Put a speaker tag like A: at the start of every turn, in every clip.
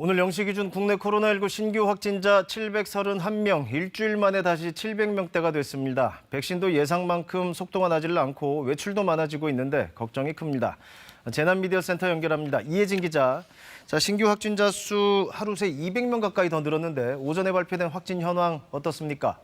A: 오늘 0시 기준 국내 코로나19 신규 확진자 731명, 일주일 만에 다시 700명대가 됐습니다. 백신도 예상만큼 속도가 나지를 않고 외출도 많아지고 있는데 걱정이 큽니다. 재난미디어센터 연결합니다. 이혜진 기자. 신규 확진자 수 하루 새 200명 가까이 더 늘었는데 오전에 발표된 확진 현황 어떻습니까?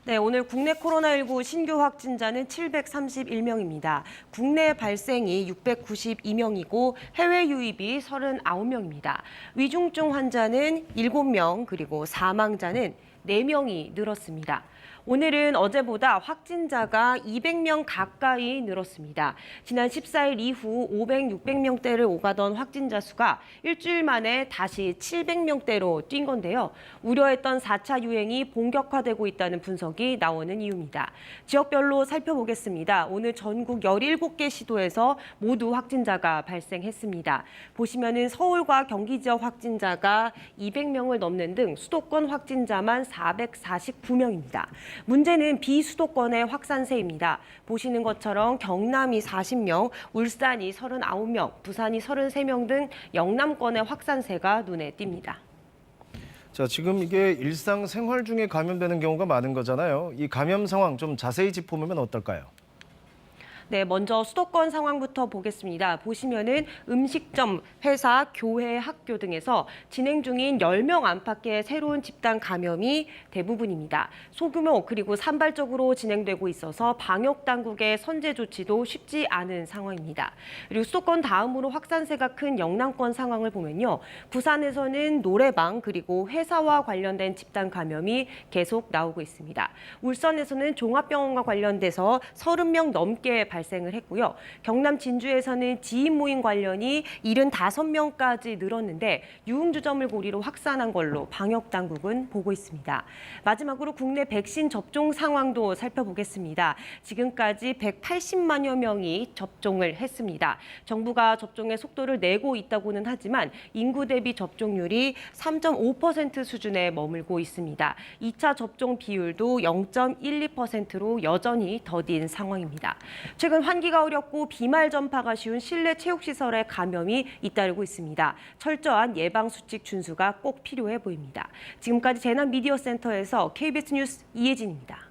B: 네, 오늘 국내 코로나19 신규 확진자는 731명입니다. 국내 발생이 692명이고 해외 유입이 39명입니다. 위중증 환자는 7명, 그리고 사망자는 4명이 늘었습니다. 오늘은 어제보다 확진자가 200명 가까이 늘었습니다. 지난 14일 이후 500, 600명대를 오가던 확진자 수가 일주일 만에 다시 700명대로 뛴 건데요. 우려했던 4차 유행이 본격화되고 있다는 분석이 나오는 이유입니다. 지역별로 살펴보겠습니다. 오늘 전국 17개 시도에서 모두 확진자가 발생했습니다. 보시면은 서울과 경기 지역 확진자가 200명을 넘는 등 수도권 확진자만 449명입니다. 문제는 비수도권의 확산세입니다. 보시는 것처럼 경남이 40명, 울산이 39명, 부산이 33명 등 영남권의 확산세가 눈에 띕니다.
A: 지금 이게 일상생활 중에 감염되는 경우가 많은 거잖아요. 이 감염 상황 좀 자세히 짚어보면 어떨까요?
B: 네, 먼저 수도권 상황부터 보겠습니다. 보시면은 음식점, 회사, 교회, 학교 등에서 진행 중인 10명 안팎의 새로운 집단 감염이 대부분입니다. 소규모 그리고 산발적으로 진행되고 있어서 방역 당국의 선제 조치도 쉽지 않은 상황입니다. 그리고 수도권 다음으로 확산세가 큰 영남권 상황을 보면요. 부산에서는 노래방 그리고 회사와 관련된 집단 감염이 계속 나오고 있습니다. 울산에서는 종합병원과 관련돼서 30명 넘게 발생을 했고요. 경남 진주에서는 지인 모임 관련이 75명까지 늘었는데 유흥주점을 고리로 확산한 걸로 방역 당국은 보고 있습니다. 마지막으로 국내 백신 접종 상황도 살펴보겠습니다. 지금까지 180만여 명이 접종을 했습니다. 정부가 접종의 속도를 내고 있다고는 하지만 인구 대비 접종률이 3.5% 수준에 머물고 있습니다. 2차 접종 비율도 0.12%로 여전히 더딘 상황입니다. 최근 환기가 어렵고 비말 전파가 쉬운 실내 체육시설에 감염이 잇따르고 있습니다. 철저한 예방수칙 준수가 꼭 필요해 보입니다. 지금까지 재난미디어센터에서 KBS 뉴스 이혜진입니다.